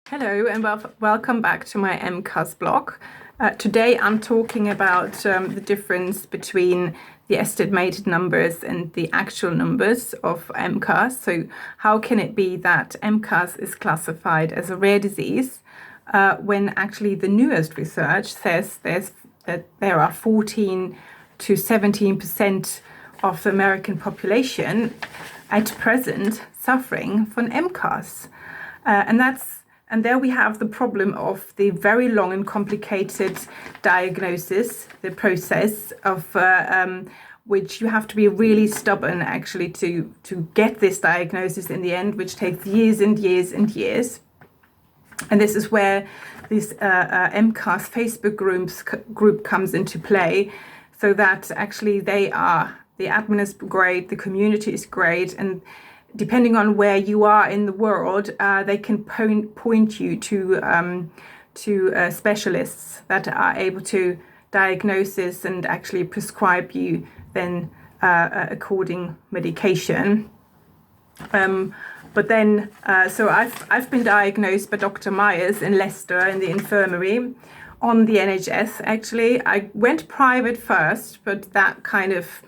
Hello and welcome back to my MCAS blog. Today I'm talking about the difference between the estimated numbers and the actual numbers of MCAS. So how can it be that MCAS is classified as a rare disease when actually the newest research says that there are 14 to 17% of the American population at present suffering from MCAS. And there we have the problem of the very long and complicated diagnosis, the process of which you have to be really stubborn actually to get this diagnosis in the end, which takes years and years and years. And this is where this MCAS Facebook group comes into play, so that actually the admin is great, the community is great, and depending on where you are in the world, they can point you to specialists that are able to diagnose this and actually prescribe you then according medication. But then, so I've been diagnosed by Dr. Myers in Leicester in the infirmary on the NHS. Actually, I went private first, but that kind of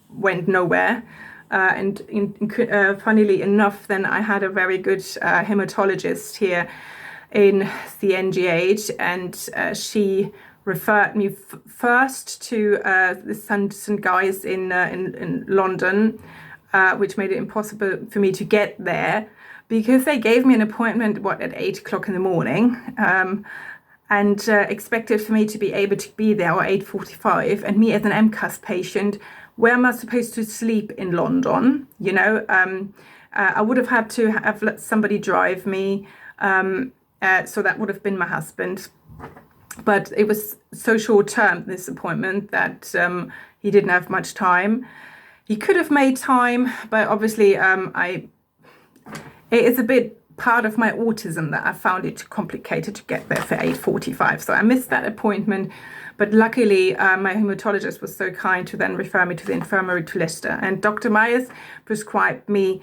went nowhere. Funnily enough, then I had a very good hematologist here in the NGH, and she referred me first to the St. Guy's in London, which made it impossible for me to get there because they gave me an appointment at 8 o'clock in the morning, and expected for me to be able to be there at 8:45. And me as an MCAS patient, where am I supposed to sleep in London? You know, I would have had to have let somebody drive me. So that would have been my husband. But it was so short term, this appointment, that he didn't have much time. He could have made time, but obviously it is a bit part of my autism that I found it too complicated to get there for 8:45. So I missed that appointment. But luckily, my hematologist was so kind to then refer me to the infirmary to Leicester. And Dr. Myers prescribed me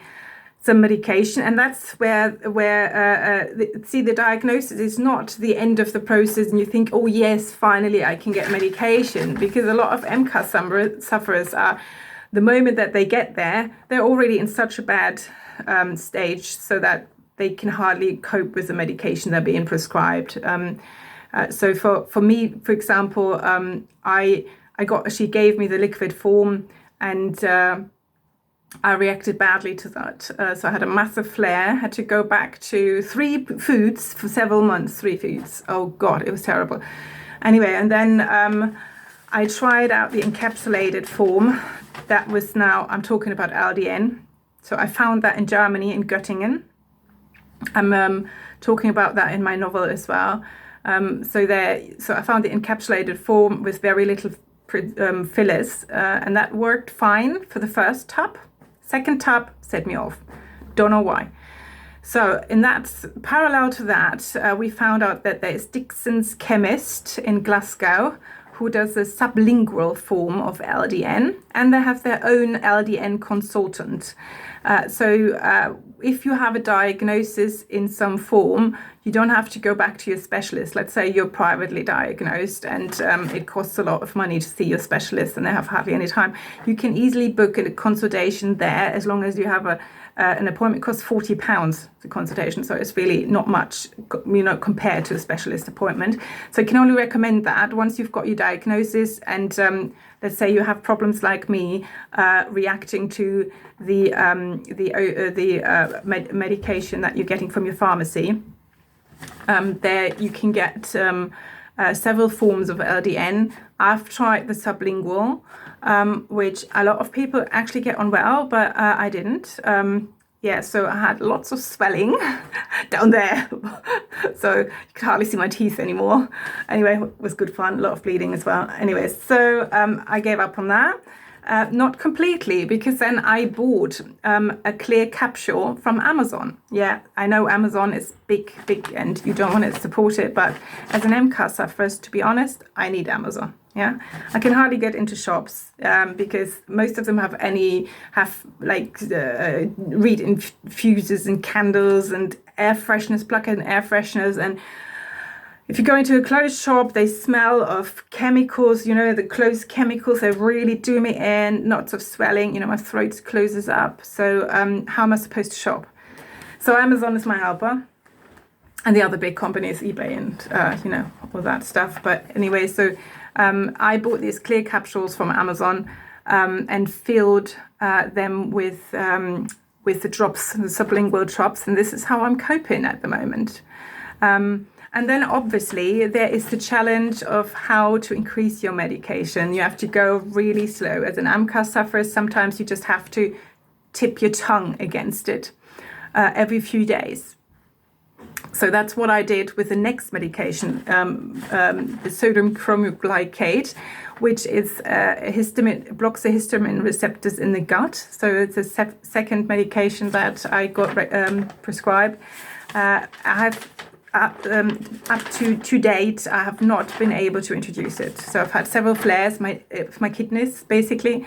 some medication. And that's where the diagnosis is not the end of the process. And you think, oh, yes, finally, I can get medication. Because a lot of MCAS sufferers are, the moment that they get there, they're already in such a bad stage so that they can hardly cope with the medication they're being prescribed. So for me, for example, she gave me the liquid form, and I reacted badly to that. So I had a massive flare, had to go back to 3 foods for several months, 3 foods. Oh God, it was terrible. Anyway, and then I tried out the encapsulated form. That was now, I'm talking about LDN. So I found that in Germany, in Göttingen. I'm talking about that in my novel as well. So I found the encapsulated form with very little fillers, and that worked fine for the first tub. Second tub set me off. Don't know why. So in that, parallel to that, we found out that there is Dixon's chemist in Glasgow who does a sublingual form of LDN, and they have their own LDN consultant. So if you have a diagnosis in some form, you don't have to go back to your specialist. Let's say you're privately diagnosed and it costs a lot of money to see your specialist and they have hardly any time. You can easily book a consultation there as long as you have an appointment. Costs £40 the consultation, so it's really not much, compared to a specialist appointment. So I can only recommend that once you've got your diagnosis and let's say you have problems like me, reacting to the medication that you're getting from your pharmacy. There you can get several forms of LDN. I've tried the sublingual, which a lot of people actually get on well, but I didn't. So I had lots of swelling down there. So you could hardly see my teeth anymore. Anyway, it was good fun, a lot of bleeding as well. Anyway, so I gave up on that. Not completely, because then I bought a clear capsule from Amazon. Yeah, I know Amazon is big, and you don't want to support it, but as an MCAS sufferer, to be honest, I need Amazon. Yeah, I can hardly get into shops because most of them have like reed infuses and candles and air fresheners, plug-in air fresheners, and if you go into a clothes shop, they smell of chemicals, the clothes chemicals, they really do me in, lots of swelling, my throat closes up. So how am I supposed to shop? So Amazon is my helper. And the other big companies, eBay and, all that stuff. But anyway, so I bought these clear capsules from Amazon and filled them with the drops, the sublingual drops. And this is how I'm coping at the moment. And then obviously there is the challenge of how to increase your medication. You have to go really slow. As an MCAS sufferer, sometimes you just have to tip your tongue against it every few days. So that's what I did with the next medication, the sodium chromoglycate, which is blocks the histamine receptors in the gut. So it's a second medication that I got prescribed. I have up to date, I have not been able to introduce it. So I've had several flares, my kidneys basically.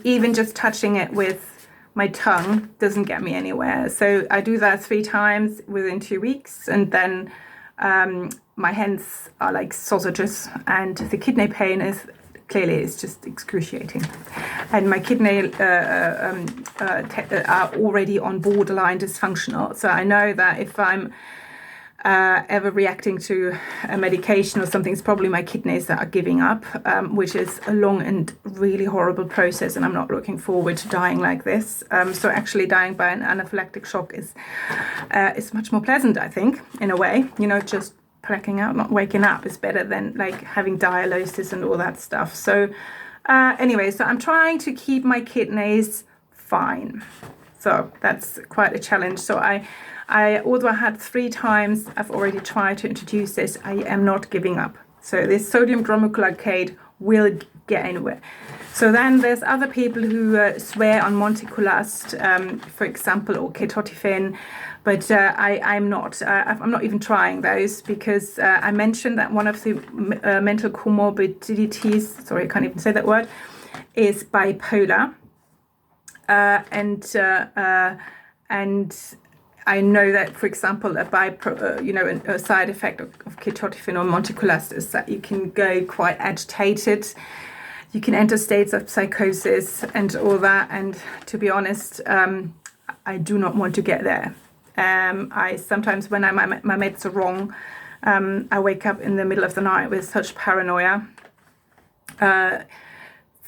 Even just touching it with my tongue doesn't get me anywhere. So I do that 3 times within 2 weeks, and then my hands are like sausages, and the kidney pain is just excruciating. And my kidney are already on borderline dysfunctional. So I know that if I'm ever reacting to a medication or something, it's probably my kidneys that are giving up, which is a long and really horrible process, and I'm not looking forward to dying like this. So actually dying by an anaphylactic shock is much more pleasant, I think, in a way. Just blacking out, not waking up, is better than like having dialysis and all that stuff. So anyway, so I'm trying to keep my kidneys fine. So that's quite a challenge. So although I had 3 times, I've already tried to introduce this, I am not giving up. So this sodium chromoglycate will get anywhere. So then there's other people who swear on Monticulast, for example, or ketotifen, but I'm not. I'm not even trying those, because I mentioned that one of the mental comorbidities, sorry, I can't even say that word, is bipolar. And I know that, for example, a side effect of ketotifen or Monticulast is that you can go quite agitated. You can enter states of psychosis and all that. And to be honest, I do not want to get there. I sometimes, when my meds are wrong, I wake up in the middle of the night with such paranoia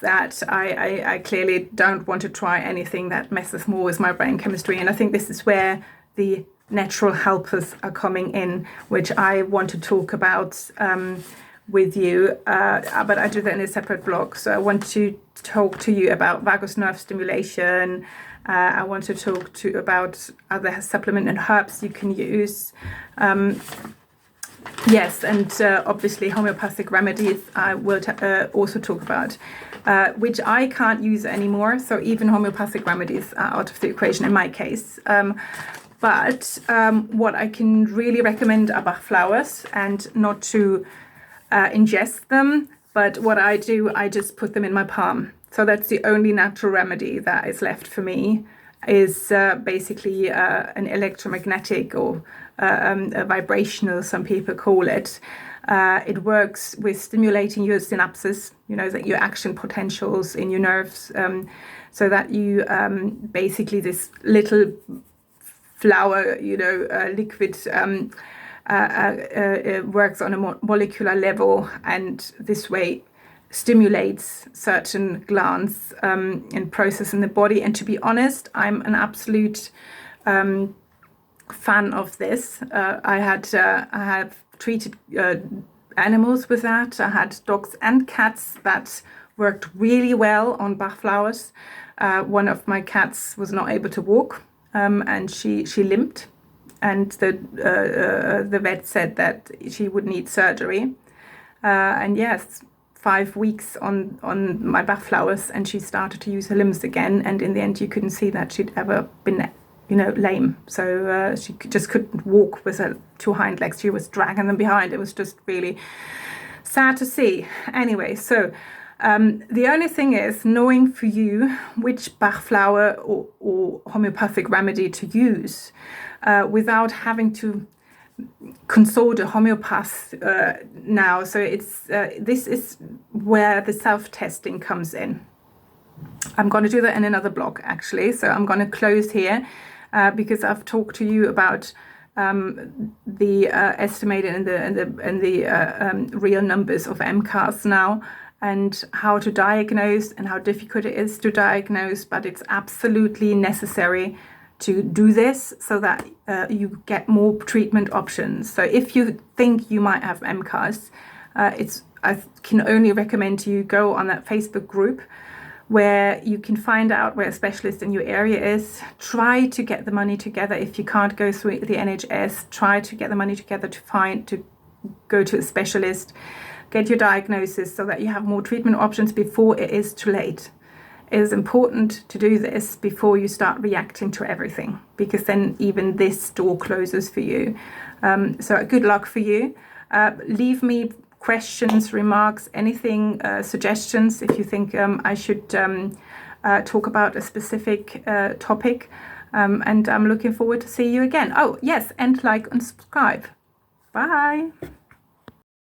that I clearly don't want to try anything that messes more with my brain chemistry. And I think this is where the natural helpers are coming in, which I want to talk about with you, but I do that in a separate blog. So I want to talk to you about vagus nerve stimulation. I want to talk about other supplement and herbs you can use. Yes, and obviously homeopathic remedies I will also talk about, which I can't use anymore. So even homeopathic remedies are out of the equation in my case. But what I can really recommend are Bach flowers, and not to ingest them. But what I do, I just put them in my palm. So that's the only natural remedy that is left for me, is basically an electromagnetic or a vibrational, some people call it. It works with stimulating your synapses, that your action potentials in your nerves, so that you basically this little flower, liquid works on a molecular level, and this way stimulates certain glands and process in the body. And to be honest, I'm an absolute fan of this. I have treated animals with that. I had dogs and cats that worked really well on Bach flowers. One of my cats was not able to walk, and she limped, and the vet said that she would need surgery. And yes, 5 weeks on my Bach flowers, and she started to use her limbs again. And in the end, you couldn't see that she'd ever been, lame. So she just couldn't walk with her 2 hind legs. She was dragging them behind. It was just really sad to see. Anyway, so the only thing is knowing for you which Bach flower or homeopathic remedy to use without having to consult a homeopath now. So it's this is where the self-testing comes in. I'm going to do that in another blog, actually. So I'm going to close here because I've talked to you about the estimated and the real numbers of MCAS now, and how to diagnose and how difficult it is to diagnose, but it's absolutely necessary to do this so that you get more treatment options. So if you think you might have MCAS, I can only recommend to you go on that Facebook group where you can find out where a specialist in your area is. Try to get the money together. If you can't go through the NHS, try to get the money together to go to a specialist, get your diagnosis so that you have more treatment options before it is too late. It is important to do this before you start reacting to everything, because then even this door closes for you. So good luck for you. Leave me questions, remarks, anything, suggestions if you think I should talk about a specific topic. And I'm looking forward to see you again. Oh, yes, and like and subscribe. Bye.